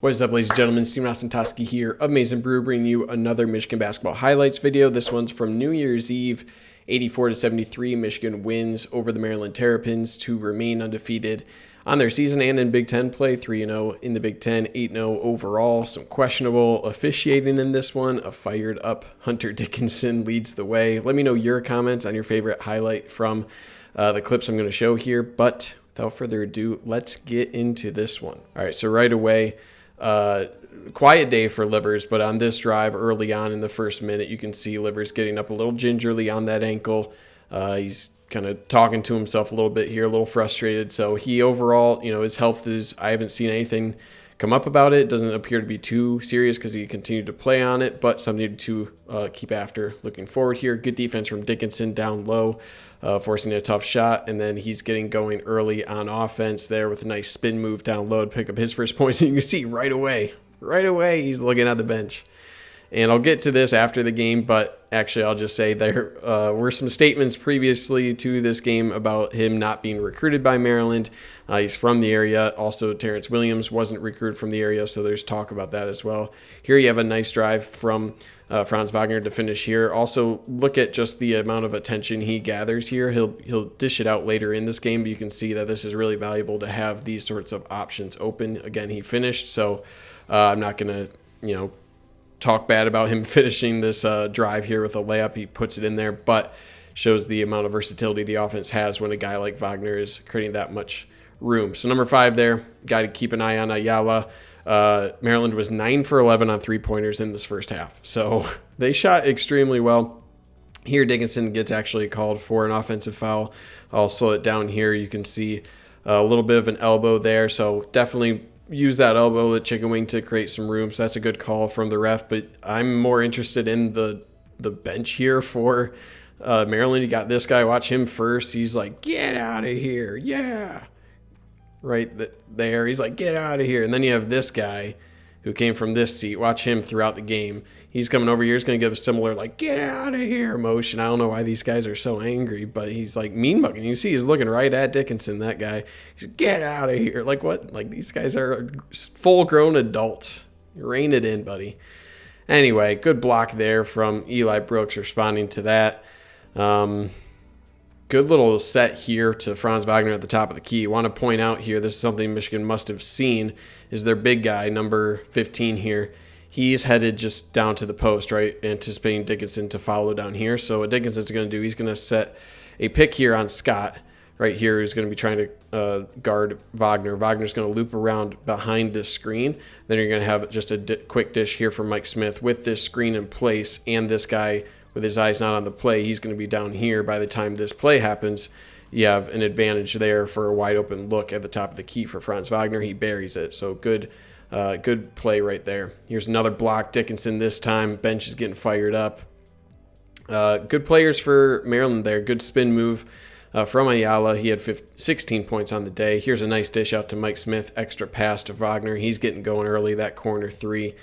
What is up, ladies and gentlemen? Steven Ostentoski here of Mason Brew, bringing you another Michigan basketball highlights video. This one's from New Year's Eve, 84-73. Michigan wins over the Maryland Terrapins to remain undefeated on their season and in Big Ten play. 3-0 in the Big Ten, 8-0 overall. Some questionable officiating in this one. A fired up Hunter Dickinson leads the way. Let me know your comments on your favorite highlight from the clips I'm going to show here. But without further ado, let's get into this one. All right, so right away, quiet day for Livers, but on this drive early on in the first minute, you can see Livers getting up a little gingerly on that ankle. He's kind of talking to himself a little bit here, a little frustrated. So he overall, his health is, I haven't seen anything come up about it. It doesn't appear to be too serious because he continued to play on it, but something to keep after looking forward here. Good defense from Dickinson down low, forcing a tough shot, and then he's getting going early on offense there with a nice spin move down low to pick up his first points. And you can see right away, he's looking at the bench. And I'll get to this after the game, but actually I'll just say there were some statements previously to this game about him not being recruited by Maryland. He's from the area. Also, Terrence Williams wasn't recruited from the area, so there's talk about that as well. Here you have a nice drive from Franz Wagner to finish here. Also, look at just the amount of attention he gathers here. He'll dish it out later in this game, but you can see that this is really valuable to have these sorts of options open. Again, he finished, so I'm not going to, talk bad about him finishing this drive here with a layup. He puts it in there, but shows the amount of versatility the offense has when a guy like Wagner is creating that much room. So number 5 there, guy to keep an eye on, Ayala. Maryland was 9 for 11 on three-pointers in this first half. So they shot extremely well. Here Dickinson gets actually called for an offensive foul. I'll slow it down here. You can see a little bit of an elbow there, so definitely use that elbow, the chicken wing, to create some room. So that's a good call from the ref. But I'm more interested in the bench here for Maryland. You got this guy. Watch him first. He's like, get out of here. Yeah. Right there. He's like, get out of here. And then you have this guy who came from this seat. Watch him throughout the game. He's coming over here. He's going to give a similar, like, get out of here motion. I don't know why these guys are so angry, but he's like mean mugging. You see, he's looking right at Dickinson, that guy. He's get out of here. Like, what? Like, these guys are full-grown adults. Rein it in, buddy. Anyway, good block there from Eli Brooks responding to that. Good little set here to Franz Wagner at the top of the key. I want to point out here, this is something Michigan must have seen, is their big guy, number 15 here. He's headed just down to the post, right, anticipating Dickinson to follow down here. So what Dickinson's going to do, he's going to set a pick here on Scott right here, who's going to be trying to guard Wagner. Wagner's going to loop around behind this screen. Then you're going to have just a quick dish here from Mike Smith with this screen in place, and this guy with his eyes not on the play, he's going to be down here. By the time this play happens, you have an advantage there for a wide open look at the top of the key for Franz Wagner. He buries it. So good play right there. Here's another block. Dickinson this time. Bench is getting fired up. Good players for Maryland there. Good spin move from Ayala. He had 16 points on the day. Here's a nice dish out to Mike Smith. Extra pass to Wagner. He's getting going early. That corner 3.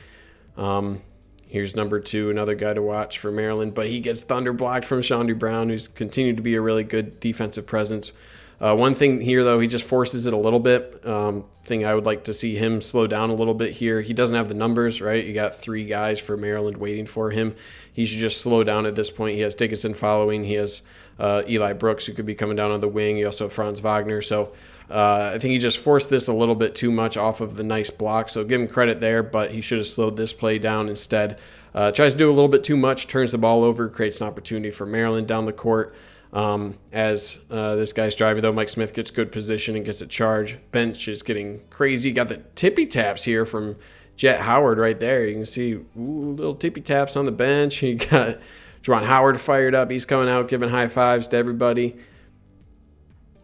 Here's number 2, another guy to watch for Maryland, but he gets thunder blocked from Shawnee Brown, who's continued to be a really good defensive presence. One thing here, though, he just forces it a little bit. Thing I would like to see him slow down a little bit here. He doesn't have the numbers, right? You got 3 guys for Maryland waiting for him. He should just slow down at this point. He has Dickinson following. He has Eli Brooks, who could be coming down on the wing. You also have Franz Wagner. So I think he just forced this a little bit too much off of the nice block. So give him credit there, but he should have slowed this play down instead. Tries to do a little bit too much, turns the ball over, creates an opportunity for Maryland down the court. As this guy's driving, though, Mike Smith gets good position and gets a charge. Bench is getting crazy. Got the tippy taps here from Jet Howard right there. You can see little tippy taps on the bench. He got Juwan Howard fired up. He's coming out giving high fives to everybody.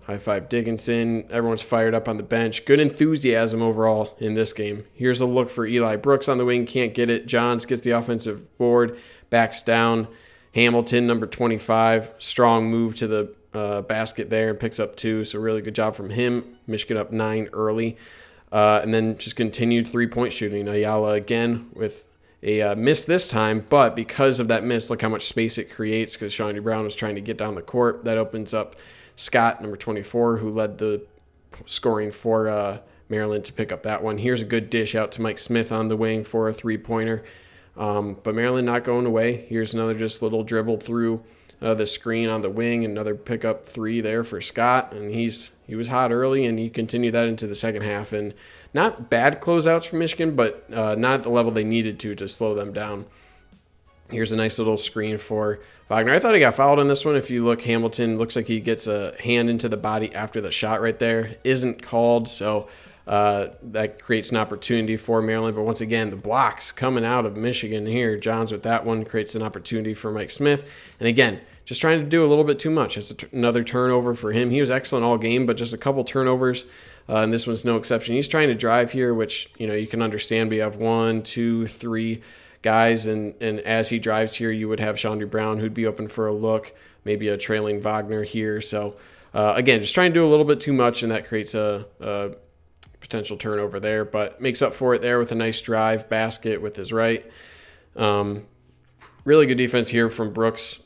High five Dickinson. Everyone's fired up on the bench. Good enthusiasm overall in this game. Here's a look for Eli Brooks on the wing. Can't get it. Johns gets the offensive board. Backs down. Hamilton, number 25. Strong move to the basket there and picks up 2. So really good job from him. Michigan up 9 early. And then just continued three-point shooting. Ayala again with a miss this time. But because of that miss, look how much space it creates because Shawnee Brown was trying to get down the court. That opens up Scott, number 24, who led the scoring for Maryland to pick up that one. Here's a good dish out to Mike Smith on the wing for a three-pointer. But Maryland not going away. Here's another just little dribble through the screen on the wing. Another pickup three there for Scott. And he was hot early, and he continued that into the second half. And not bad closeouts from Michigan, but not at the level they needed to slow them down. Here's a nice little screen for Wagner. I thought he got fouled on this one. If you look, Hamilton looks like he gets a hand into the body after the shot right there. Isn't called, so that creates an opportunity for Maryland. But once again, the blocks coming out of Michigan here. Johns with that one creates an opportunity for Mike Smith. And again, just trying to do a little bit too much. It's another turnover for him. He was excellent all game, but just a couple turnovers. And this one's no exception. He's trying to drive here, which you can understand. We have 1, 2, 3 guys, and as he drives here, you would have Chandra Brown, who'd be open for a look, maybe a trailing Wagner here. So again, just trying to do a little bit too much, and that creates a potential turnover there, but makes up for it there with a nice drive basket with his right. Really good defense here from Brooks.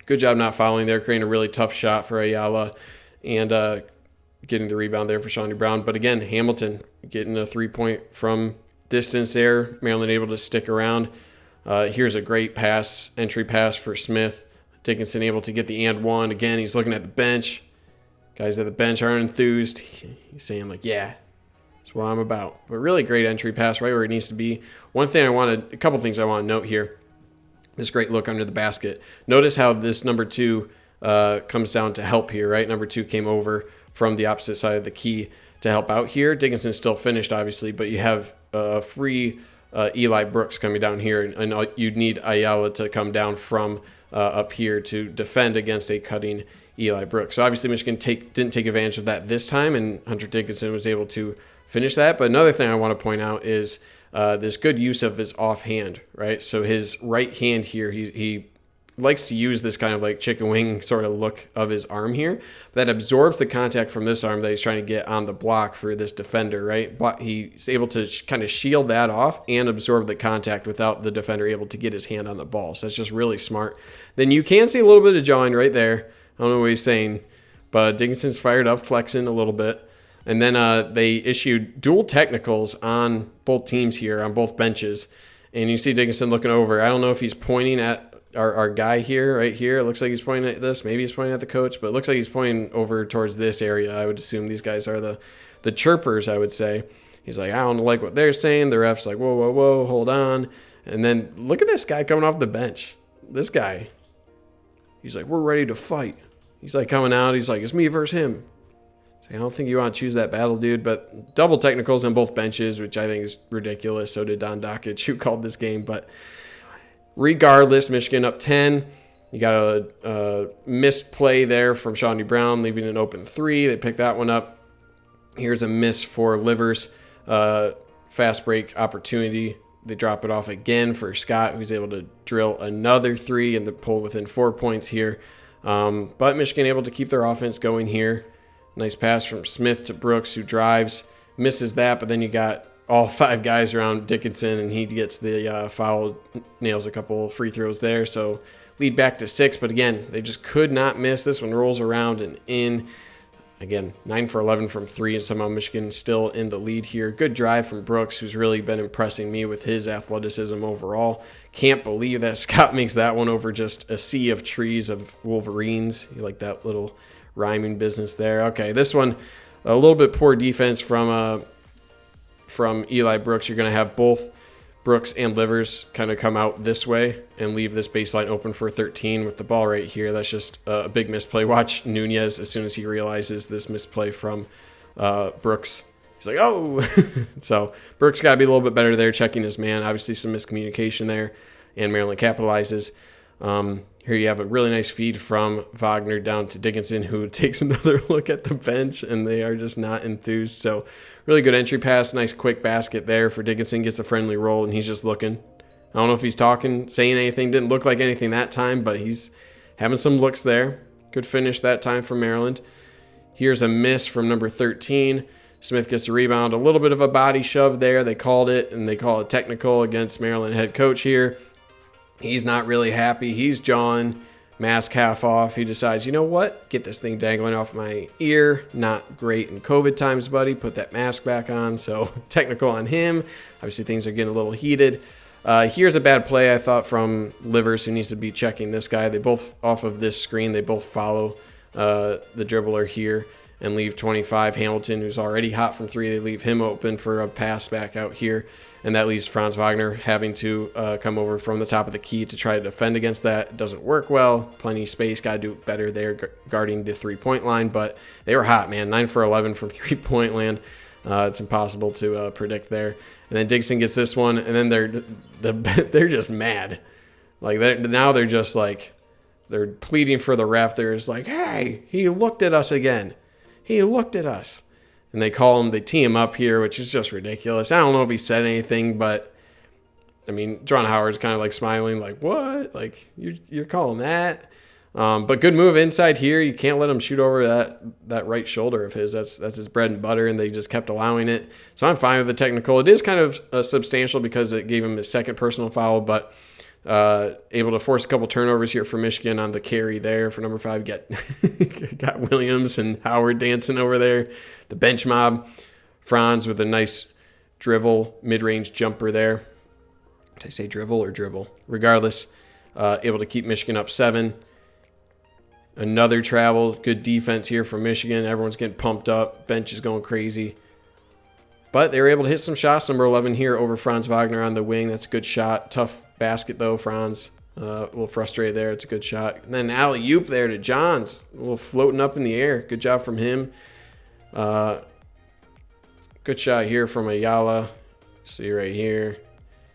Good job not fouling there, creating a really tough shot for Ayala, and getting the rebound there for Chandra Brown. But again, Hamilton getting a 3-point from distance there. Maryland able to stick around. Here's a great entry pass for Smith. Dickinson able to get the and one. Again, he's looking at the bench. Guys at the bench aren't enthused. He's saying, like, yeah, that's what I'm about. But really great entry pass right where it needs to be. A couple things I want to note here. This great look under the basket. Notice how this number 2 comes down to help here, right? Number 2 came over from the opposite side of the key to help out here. Dickinson still finished, obviously, but you have free Eli Brooks coming down here, and you'd need Ayala to come down from up here to defend against a cutting Eli Brooks. So obviously Michigan didn't take advantage of that this time, and Hunter Dickinson was able to finish that. But another thing I want to point out is this good use of his offhand, right? So his right hand here, he likes to use this kind of like chicken wing sort of look of his arm here that absorbs the contact from this arm that he's trying to get on the block for this defender, right? He's able to kind of shield that off and absorb the contact without the defender able to get his hand on the ball. So that's just really smart. Then you can see a little bit of jawing right there. I don't know what he's saying, but Dickinson's fired up, flexing a little bit. And then they issued dual technicals on both teams here, on both benches. And you see Dickinson looking over. I don't know if he's pointing at our guy here, right here. It looks like he's pointing at this. Maybe he's pointing at the coach, but it looks like he's pointing over towards this area. I would assume these guys are the chirpers, I would say. He's like, I don't like what they're saying. The ref's like, whoa, whoa, whoa, hold on. And then look at this guy coming off the bench. This guy, he's like, we're ready to fight. He's like coming out. He's like, it's me versus him. So I don't think you want to choose that battle, dude. But double technicals on both benches, which I think is ridiculous. So did Don Dockich, who called this game. But regardless, Michigan up 10. You got a missed play there from Chandra Brown, leaving an open 3. They picked that one up. Here's a miss for Livers. Fast break opportunity. They drop it off again for Scott, who's able to drill another 3 and the pull within 4 points here. But Michigan able to keep their offense going here. Nice pass from Smith to Brooks, who drives, misses that, but then you got all 5 guys around Dickinson, and he gets the foul, nails a couple free throws there. So lead back to 6, but again, they just could not miss. This one rolls around and in. Again, 9 for 11 from 3, and somehow Michigan still in the lead here. Good drive from Brooks, who's really been impressing me with his athleticism overall. Can't believe that Scott makes that one over just a sea of trees of Wolverines. You like that little rhyming business there. Okay, this one, a little bit poor defense from Eli Brooks. You're going to have both Brooks and Livers kind of come out this way and leave this baseline open for 13 with the ball right here. That's just a big misplay. Watch Nunez as soon as he realizes this misplay from Brooks. He's like, oh! So Brooks got to be a little bit better there, checking his man. Obviously some miscommunication there, and Maryland capitalizes. Here you have a really nice feed from Wagner down to Dickinson, who takes another look at the bench, and they are just not enthused. So really good entry pass, nice quick basket there for Dickinson, gets a friendly roll, and he's just looking. I don't know if he's talking, saying anything. Didn't look like anything that time, but he's having some looks there. Good finish that time for Maryland. Here's a miss from number 13. Smith gets a rebound. A little bit of a body shove there. They called it, and they call it technical against Maryland head coach here. He's not really happy. He's jawing. mask half off. He decides, you know what? Get this thing dangling off my ear. Not great in COVID times, buddy. Put that mask back on. So technical on him. Obviously, things are getting a little heated. Here's a bad play, I thought, from Livers, who needs to be checking this guy. They both, off of this screen, they both follow the dribbler here and leave 25. Hamilton, who's already hot from three, they leave him open for a pass back out here. And that leaves Franz Wagner having to come over from the top of the key to try to defend against that. It doesn't work well. Plenty of space. Got to do better there guarding the three-point line. But they were hot, man. 9 for 11 from three-point land. It's impossible to predict there. And then Dickinson gets this one, and then they're just mad. Like now they're just like they're pleading for the ref. They're just like, hey, he looked at us again. He looked at us. And they tee him up here, which is just ridiculous. I don't know if he said anything, but I mean, John Howard's kind of like smiling, like, what? Like, you're calling that? But good move inside here. You can't let him shoot over that right shoulder of his. That's his bread and butter, and they just kept allowing it. So I'm fine with the technical. It is kind of substantial because it gave him his second personal foul, but able to force a couple turnovers here for Michigan on the carry there for number 5. Got Williams and Howard dancing over there. The bench mob. Franz with a nice drivel, mid-range jumper there. Did I say drivel or dribble? Regardless, able to keep Michigan up 7. Another travel. Good defense here from Michigan. Everyone's getting pumped up. Bench is going crazy. But they were able to hit some shots. Number 11 here over Franz Wagner on the wing. That's a good shot. Tough basket, though, Franz. A little frustrated there. It's a good shot. And then alley-oop there to Johns. A little floating up in the air. Good job from him. Good shot here from Ayala. See right here.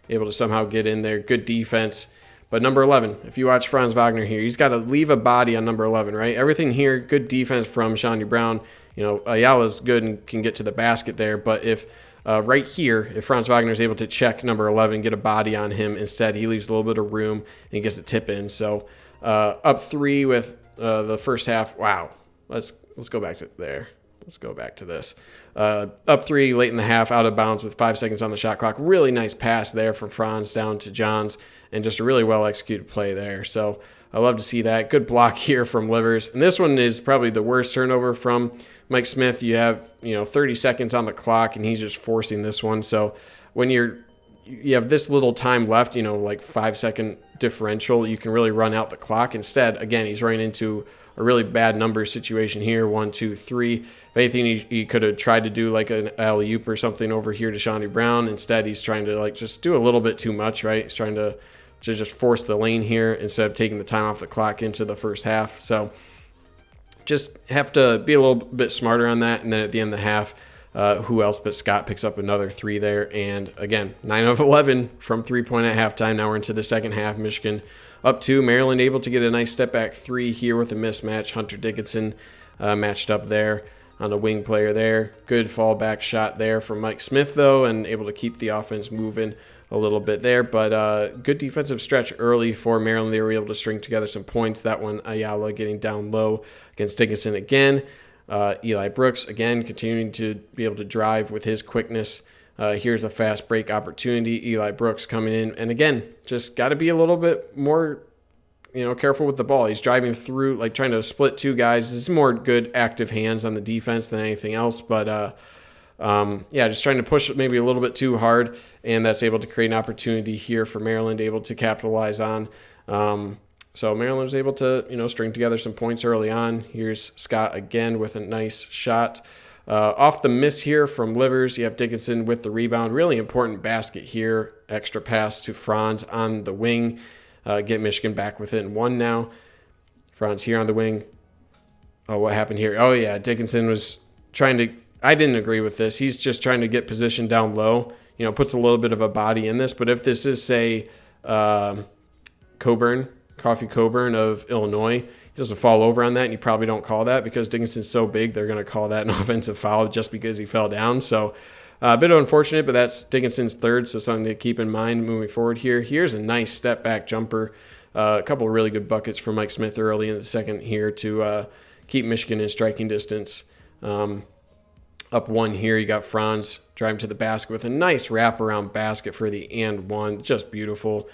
Able to somehow get in there. Good defense. But number 11, if you watch Franz Wagner here, he's got to leave a body on number 11, right? Everything here, good defense from Shawnee Brown. You know, Ayala's good and can get to the basket there. But if right here, if Franz Wagner is able to check number 11 and get a body on him, instead he leaves a little bit of room and he gets the tip in. So up 3 with the first half. Wow. Let's go back to there. Let's go back to this. Up 3 late in the half, out of bounds with 5 seconds on the shot clock. Really nice pass there from Franz down to Johns, and just a really well-executed play there. So I love to see that. Good block here from Livers. And this one is probably the worst turnover from Mike Smith. You have 30 seconds on the clock, and he's just forcing this one. So when you have this little time left, like 5-second differential, you can really run out the clock. Instead, again, he's running into a really bad number situation here. 1, 2, 3. If anything, he could have tried to do like an alley-oop or something over here to Shawnee Brown. Instead, he's trying to just do a little bit too much, right? He's trying to just force the lane here instead of taking the time off the clock into the first half. So just have to be a little bit smarter on that. And then at the end of the half, who else but Scott picks up another 3 there. And again, 9 of 11 from 3-point at halftime. Now we're into the second half. Michigan up 2. Maryland able to get a nice step back 3 here with a mismatch. Hunter Dickinson matched up there on the wing player there. Good fallback shot there from Mike Smith, though, and able to keep the offense moving a little bit there. But good defensive stretch early for Maryland. They were able to string together some points. That one, Ayala getting down low against Dickinson again. Eli Brooks, again, continuing to be able to drive with his quickness. Here's a fast break opportunity. Eli Brooks coming in. And again, just got to be a little bit more, careful with the ball. He's driving through, like trying to split 2 guys. This is more good active hands on the defense than anything else. But, just trying to push maybe a little bit too hard. And that's able to create an opportunity here for Maryland, able to capitalize on. So Maryland was able to, string together some points early on. Here's Scott again with a nice shot. Off the miss here from Livers, you have Dickinson with the rebound. Really important basket here. Extra pass to Franz on the wing. Get Michigan back within 1 now. Franz here on the wing. Oh, what happened here? Oh, yeah, Dickinson was trying to – I didn't agree with this. He's just trying to get position down low. Puts a little bit of a body in this. But if this is, say, Coffee Coburn of Illinois, he doesn't fall over on that, and you probably don't call that because Dickinson's so big, they're going to call that an offensive foul just because he fell down. So a bit unfortunate, but that's Dickinson's 3rd, so something to keep in mind moving forward here. Here's a nice step-back jumper. A couple of really good buckets from Mike Smith early in the second here to keep Michigan in striking distance. Up 1 here, you got Franz driving to the basket with a nice wraparound basket for the and 1. Just beautiful.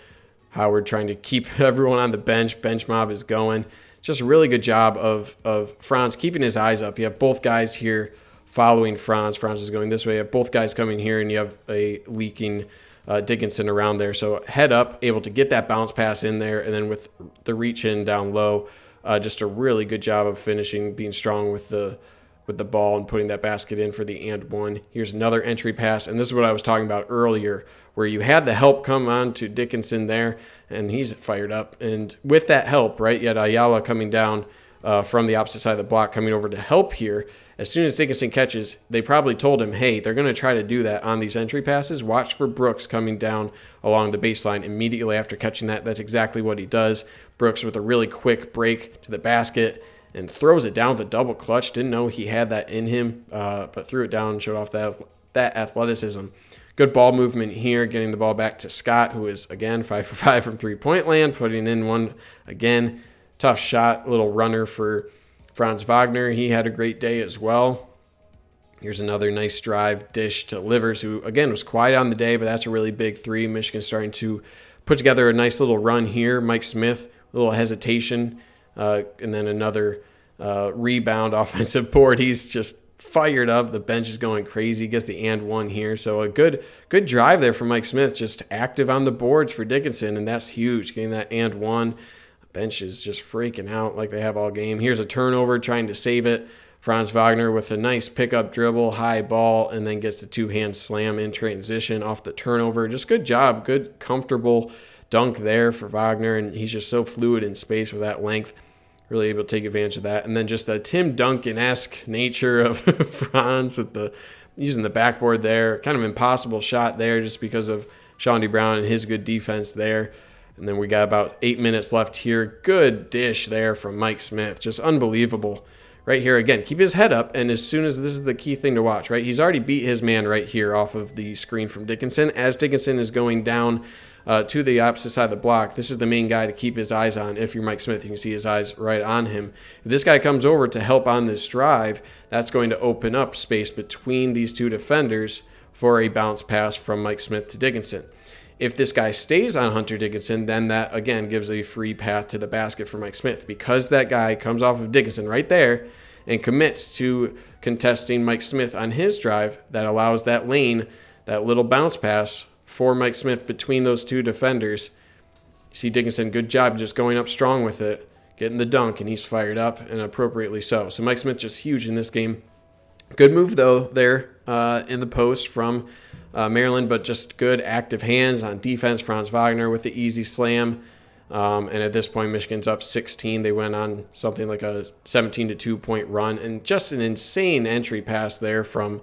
Howard trying to keep everyone on the bench. Bench mob is going. Just a really good job of Franz keeping his eyes up. You have both guys here following Franz. Franz is going this way. You have both guys coming here, and you have a leaking Dickinson around there. So head up, able to get that bounce pass in there, and then with the reach in down low, just a really good job of finishing, being strong with the ball and putting that basket in for the and one. Here's another entry pass, and this is what I was talking about earlier, where you had the help come on to Dickinson there, and he's fired up. And with that help, right, you had Ayala coming down from the opposite side of the block, coming over to help here. As soon as Dickinson catches, they probably told him, hey, they're going to try to do that on these entry passes. Watch for Brooks coming down along the baseline immediately after catching that. That's exactly what he does. Brooks with a really quick break to the basket and throws it down with a double clutch. Didn't know he had that in him, but threw it down and showed off that athleticism. Good ball movement here, getting the ball back to Scott, who is, again, 5 for 5 from three-point land, putting in one again. Tough shot, little runner for Franz Wagner. He had a great day as well. Here's another nice drive dish to Livers, who, again, was quiet on the day, but that's a really big three. Michigan starting to put together a nice little run here. Mike Smith, a little hesitation, and then another rebound offensive board. He's just fired up. The bench is going crazy. Gets the and one here. So a good drive there from Mike Smith, just active on the boards for Dickinson, and that's huge, getting that and one. Bench is just freaking out like they have all game. Here's a turnover, trying to save it. Franz Wagner with a nice pickup dribble, high ball, and then gets the two-hand slam in transition off the turnover. Just good job, good, comfortable dunk there for Wagner, and he's just so fluid in space with that length. Really able to take advantage of that. And then just the Tim Duncan-esque nature of Franz with using the backboard there. Kind of impossible shot there just because of Shawnee Brown and his good defense there. And then we got about 8 minutes left here. Good dish there from Mike Smith. Just unbelievable. Right here, again, keep his head up. And as soon as this is the key thing to watch, right? He's already beat his man right here off of the screen from Dickinson. As Dickinson is going down to the opposite side of the block, this is the main guy to keep his eyes on. If you're Mike Smith, you can see his eyes right on him. If this guy comes over to help on this drive, that's going to open up space between these two defenders for a bounce pass from Mike Smith to Dickinson. If this guy stays on Hunter Dickinson, then that, again, gives a free path to the basket for Mike Smith. Because that guy comes off of Dickinson right there and commits to contesting Mike Smith on his drive, that allows that lane, that little bounce pass for Mike Smith between those two defenders. You see Dickinson, good job just going up strong with it, getting the dunk, and he's fired up, and appropriately so. So Mike Smith just huge in this game. Good move, though, there in the post from Maryland, but just good active hands on defense. Franz Wagner with the easy slam. And at this point, Michigan's up 16. They went on something like a 17-2 point run, and just an insane entry pass there from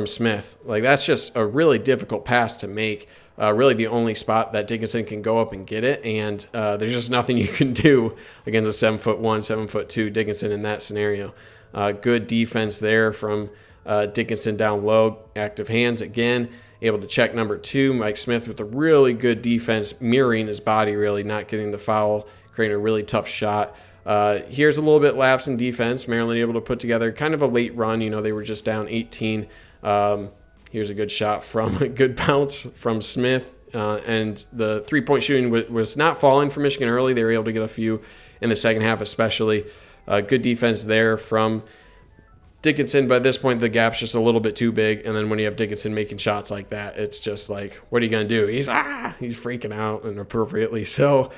Smith. Like, that's just a really difficult pass to make. Really the only spot that Dickinson can go up and get it, and there's just nothing you can do against a 7'1", 7'2" Dickinson in that scenario. Good defense there from Dickinson down low, active hands again, able to check number 2. Mike Smith with a really good defense, mirroring his body, really not getting the foul, creating a really tough shot. Here's a little bit lapse in defense. Maryland able to put together kind of a late run. You know, they were just down 18. Here's a good shot from a good bounce from Smith. And the three-point shooting was not falling for Michigan early. They were able to get a few in the second half especially. Good defense there from Dickinson, but at this point the gap's just a little bit too big, and then when you have Dickinson making shots like that, it's just like, what are you going to do? He's freaking out, and appropriately so.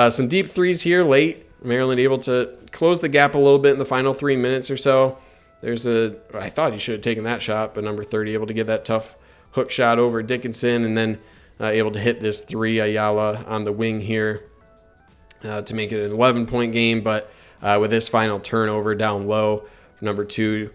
Some deep threes here late. Maryland able to close the gap a little bit in the final 3 minutes or so. I thought he should have taken that shot, but number 30 able to get that tough hook shot over Dickinson, and then able to hit this three, Ayala on the wing here to make it an 11-point game, but with this final turnover down low, number 2,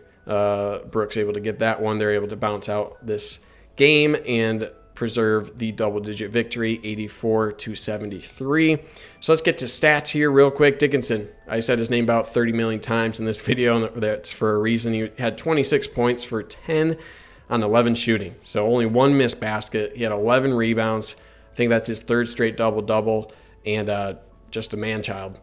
Brooks able to get that one. They're able to bounce out this game and preserve the double-digit victory, 84-73. So let's get to stats here real quick. Dickinson, I said his name about 30 million times in this video, and that's for a reason. He had 26 points for 10 on 11 shooting, so only one missed basket. He had 11 rebounds. I think that's his third straight double-double, and just a man-child.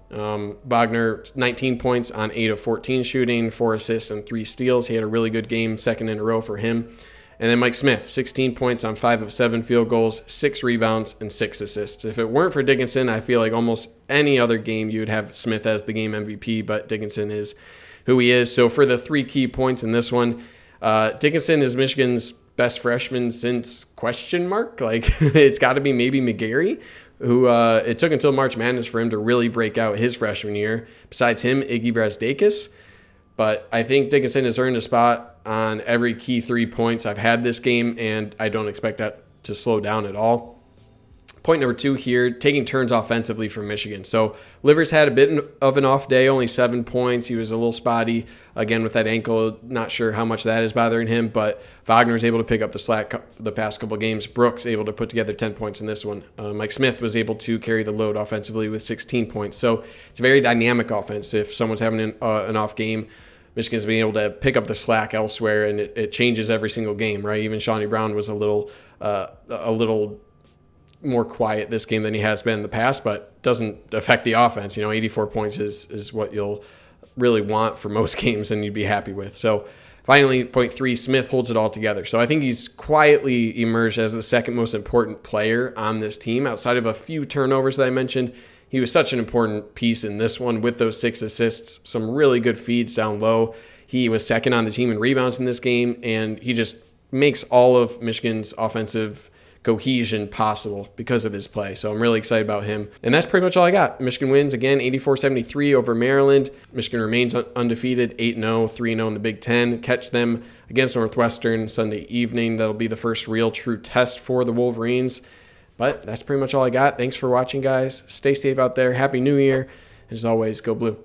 Wagner, 19 points on 8 of 14 shooting, 4 assists and 3 steals. He had a really good game, second in a row for him. And then Mike Smith, 16 points on 5 of 7 field goals, 6 rebounds, and 6 assists. If it weren't for Dickinson, I feel like almost any other game you would have Smith as the game MVP, but Dickinson is who he is. So for the 3 key points in this one, Dickinson is Michigan's best freshman since question mark. Like, it's got to be maybe McGarry, who it took until March Madness for him to really break out his freshman year. Besides him, Iggy Brasdeikis. But I think Dickinson has earned a spot on every key 3 points I've had this game, and I don't expect that to slow down at all. Point number 2 here, taking turns offensively for Michigan. So Livers had a bit of an off day, only 7 points. He was a little spotty, again, with that ankle. Not sure how much that is bothering him, but Wagner was able to pick up the slack the past couple games. Brooks able to put together 10 points in this one. Mike Smith was able to carry the load offensively with 16 points. So it's a very dynamic offense. If someone's having an off game, Michigan's being able to pick up the slack elsewhere, and it changes every single game, right? Even Shawnee Brown was a little more quiet this game than he has been in the past, but doesn't affect the offense. 84 points is what you'll really want for most games and you'd be happy with. So finally, point 3, Smith holds it all together. So I think he's quietly emerged as the second most important player on this team. Outside of a few turnovers that I mentioned, he was such an important piece in this one with those 6 assists, some really good feeds down low. He was second on the team in rebounds in this game, and he just makes all of Michigan's offensive cohesion possible because of his play. So I'm really excited about him. And that's pretty much all I got. Michigan wins again, 84-73 over Maryland. Michigan remains undefeated, 8-0, 3-0 in the Big Ten. Catch them against Northwestern Sunday evening. That'll be the first real true test for the Wolverines. But that's pretty much all I got. Thanks for watching, guys. Stay safe out there. Happy New Year. As always, go blue.